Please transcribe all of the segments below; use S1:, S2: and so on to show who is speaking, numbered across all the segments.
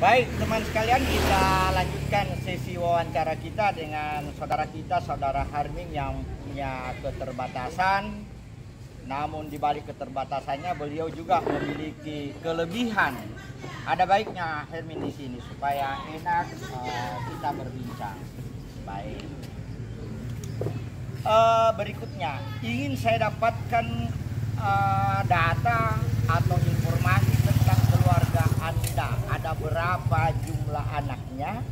S1: Baik teman sekalian, kita lanjutkan sesi wawancara kita dengan saudara kita, saudara Harming yang punya keterbatasan. Namun di balik keterbatasannya beliau juga memiliki kelebihan. Ada baiknya Hermin di sini supaya enak kita berbincang. Baik. Berikutnya ingin saya dapatkan data atau informasi tentang keluarga Anda. Ada berapa jumlah anaknya?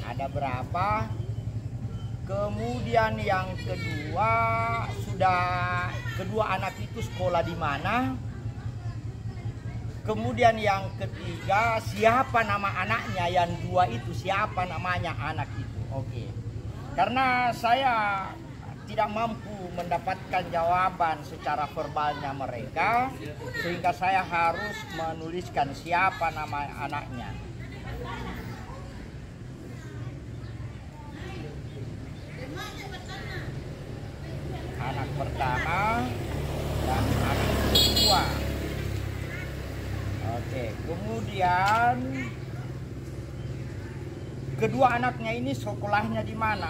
S1: Ada berapa? Kemudian yang kedua, kedua anak itu sekolah di mana? Kemudian yang ketiga, siapa nama anaknya? Yang dua itu siapa namanya anak itu? Oke. Karena saya tidak mampu mendapatkan jawaban secara verbalnya mereka, sehingga saya harus menuliskan siapa nama anaknya. Anak pertama dan anak kedua. Oke, kemudian kedua anaknya ini sekolahnya di mana?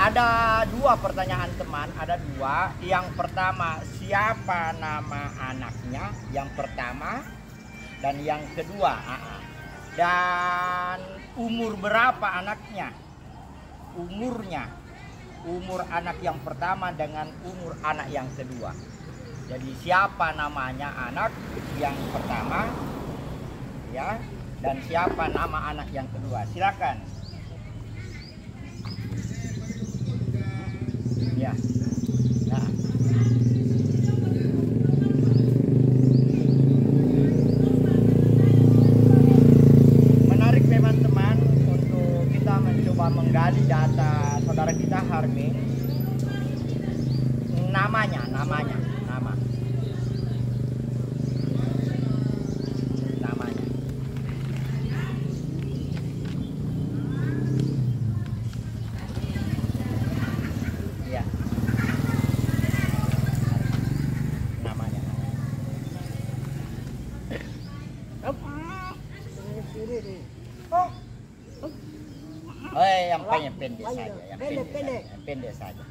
S1: Ada dua pertanyaan teman, ada dua. Yang pertama, siapa nama anaknya? Yang pertama. Dan yang kedua, dan umur berapa anaknya? Umurnya. Umur anak yang pertama dengan umur anak yang kedua. Jadi siapa namanya anak yang pertama? Ya, dan siapa nama anak yang kedua? Silakan. Ya. Nah. Menarik memang teman untuk kita mencoba menggali data saudara kita Harming. Nama. Namanya. Yang pendek saja, yang pendek saja.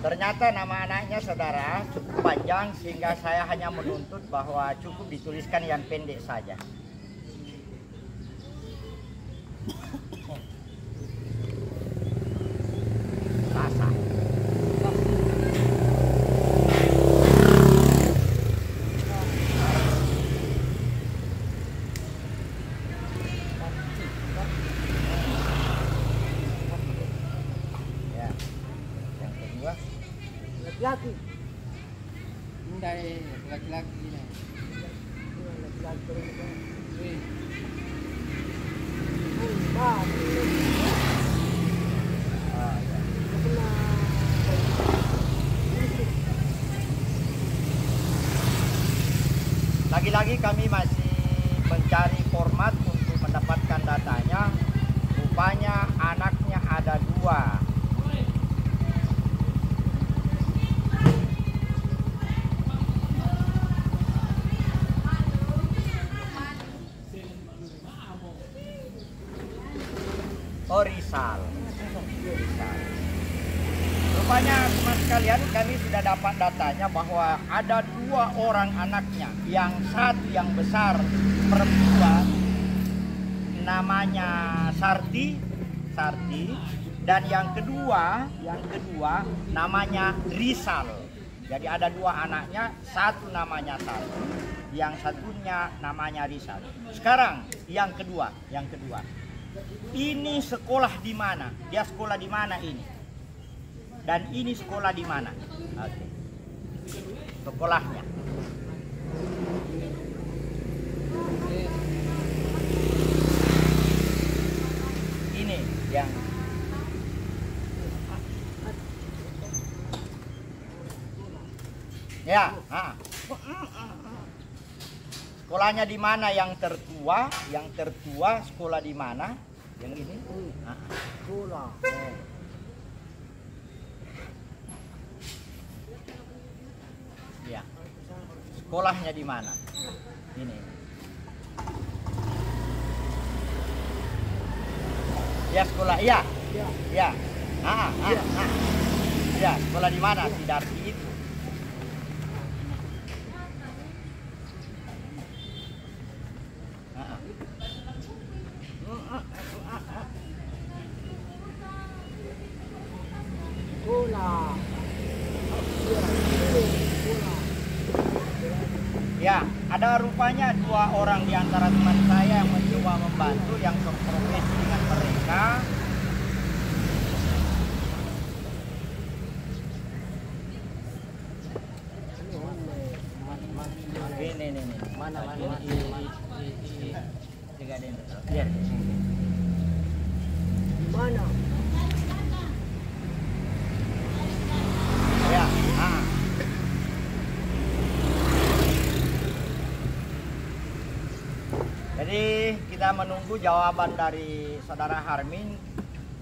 S1: Ternyata nama anaknya saudara cukup panjang sehingga saya hanya menuntut bahwa cukup dituliskan yang pendek saja. Rasa.
S2: Laki.
S3: Hindi, laki-laki na.
S1: Lagi-lagi kami masih mencari format untuk mendapatkan datanya. Rupanya anaknya ada dua. Oh, Rizal. Rupanya teman sekalian, kami sudah dapat datanya bahwa ada dua orang anaknya. Yang satu yang besar perempuan namanya Sarti, dan yang kedua namanya Rizal. Jadi ada dua anaknya, satu namanya Sarti, yang satunya namanya Rizal. Sekarang yang kedua. Ini sekolah di mana? Dia sekolah di mana ini? Dan ini sekolah di mana? Oke. Sekolahnya. Ini yang ya. sekolahnya di mana yang tertua? Yang tertua sekolah di mana? Yang ini?
S2: Sekolah.
S1: Ya. Sekolahnya di mana? Ini. Ya sekolah, iya. Ya. Ya, sekolah di mana? Sidarti itu.
S2: Sekolah.
S1: Ya, ada rupanya 2 orang di antara teman saya yang mencoba membantu yang berprofesi dengan mereka. Ini.
S2: Mana?
S1: Tiga ini. Lihat.
S2: Mana?
S1: Ya, Jadi kita menunggu jawaban dari saudara Harmin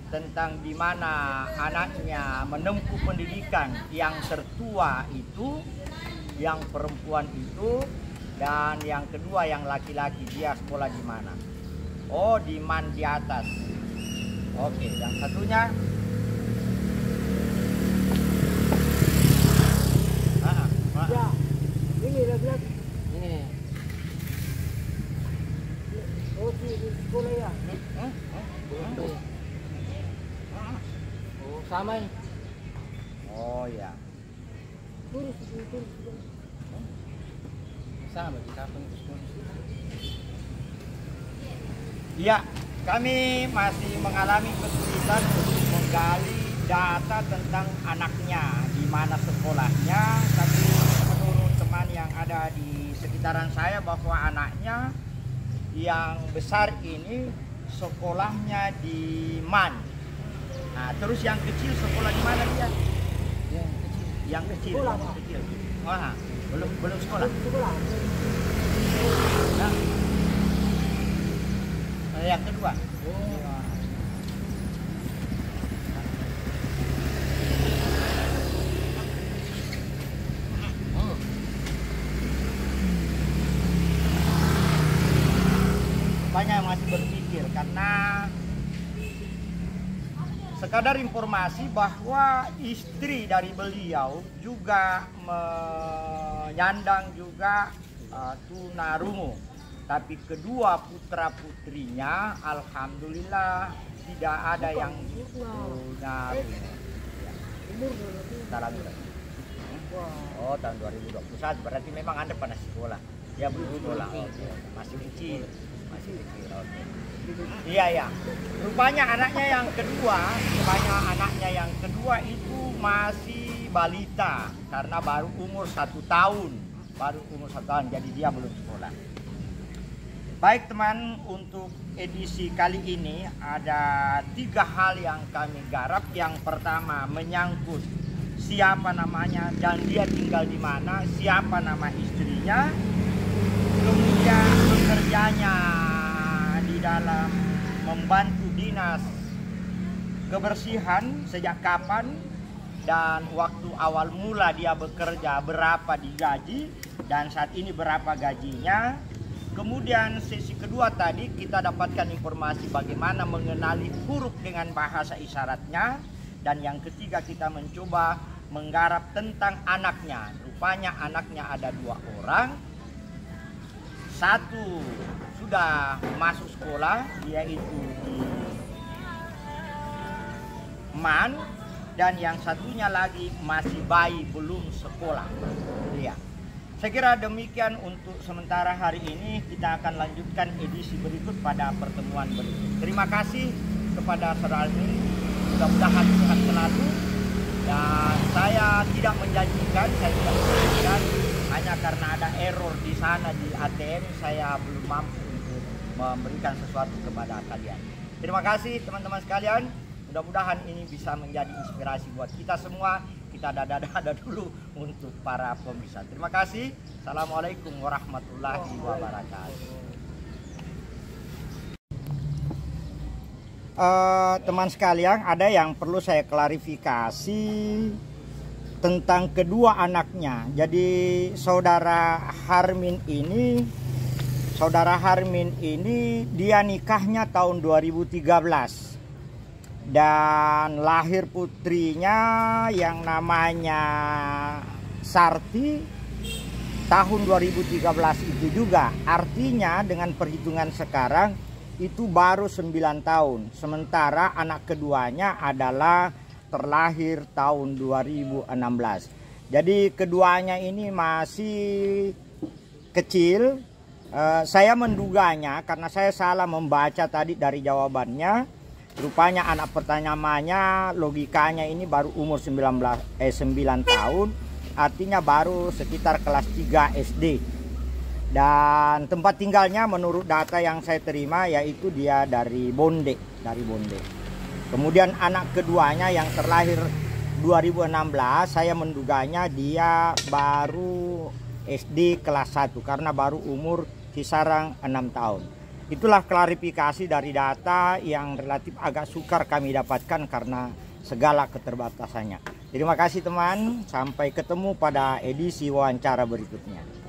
S1: tentang di mana anaknya menempuh pendidikan, yang tertua itu, yang perempuan itu, dan yang kedua yang laki-laki, dia sekolah di mana. Oh, di Man di atas. Oke, yang satunya
S2: Ya, ini lagi-lagi.
S3: Ini.
S2: Oh, di sekolah ya.
S3: Oh, sama ini.
S1: Oh ya.
S2: Turun.
S3: Sama di kampung itu semua.
S1: Ya, kami masih mengalami kesulitan untuk menggali data tentang anaknya, di mana sekolahnya. Tapi menurut teman yang ada di sekitaran saya bahwa anaknya yang besar ini sekolahnya di Man. Nah, terus yang kecil sekolah di mana dia? Yang kecil.
S2: Sekolah,
S1: Yang kecil. Wah, belum sekolah.
S2: Sekolah.
S1: Nah, yang kedua. Banyak yang masih berpikir karena sekadar informasi bahwa istri dari beliau juga menyandang juga tunarungu, tapi kedua putra putrinya alhamdulillah tidak ada yang tunarungu. Dalam oh tahun 2021 berarti memang Anda pernah sekolah. Ya belum sekolah. Oke. Masih kecil. Oke. Iya. Rupanya anaknya yang kedua itu masih balita karena baru umur 1 tahun. Jadi dia belum sekolah. Baik teman, untuk edisi kali ini ada 3 hal yang kami garap. Yang pertama menyangkut siapa namanya dan dia tinggal di mana, siapa nama istrinya, kemudian bekerjanya di dalam membantu dinas kebersihan sejak kapan, dan waktu awal mula dia bekerja berapa digaji dan saat ini berapa gajinya. Kemudian sesi kedua tadi kita dapatkan informasi bagaimana mengenali huruf dengan bahasa isyaratnya, dan yang ketiga kita mencoba menggarap tentang anaknya. Rupanya anaknya ada 2 orang. Satu sudah masuk sekolah, yaitu di Man, dan yang satunya lagi masih bayi belum sekolah. Ya. Saya kira demikian untuk sementara hari ini. Kita akan lanjutkan edisi berikut pada pertemuan berikut. Terima kasih kepada Saudara Almin. Mudah-mudahan sehat selalu. Dan saya tidak menjanjikan, hanya karena ada error di sana di ATM, saya belum mampu untuk memberikan sesuatu kepada kalian. Terima kasih teman-teman sekalian. Mudah-mudahan ini bisa menjadi inspirasi buat kita semua. kita dada dulu untuk para pemirsa. Terima kasih. Assalamualaikum warahmatullahi wabarakatuh. Teman sekalian, ada yang perlu saya klarifikasi tentang kedua anaknya. Jadi saudara Harmin ini dia nikahnya tahun 2013 dan lahir putrinya yang namanya Sarti tahun 2013 itu juga. Artinya dengan perhitungan sekarang itu baru 9 tahun. Sementara anak keduanya adalah terlahir tahun 2016. Jadi keduanya ini masih kecil. Saya menduganya karena saya salah membaca tadi dari jawabannya. Rupanya anak pertanyaannya logikanya ini baru umur 9 tahun. Artinya baru sekitar kelas 3 SD. Dan tempat tinggalnya menurut data yang saya terima yaitu dia dari Bonde, Kemudian anak keduanya yang terlahir 2016, saya menduganya dia baru SD kelas 1 karena baru umur kisaran 6 tahun. Itulah klarifikasi dari data yang relatif agak sukar kami dapatkan karena segala keterbatasannya. Terima kasih teman, sampai ketemu pada edisi wawancara berikutnya.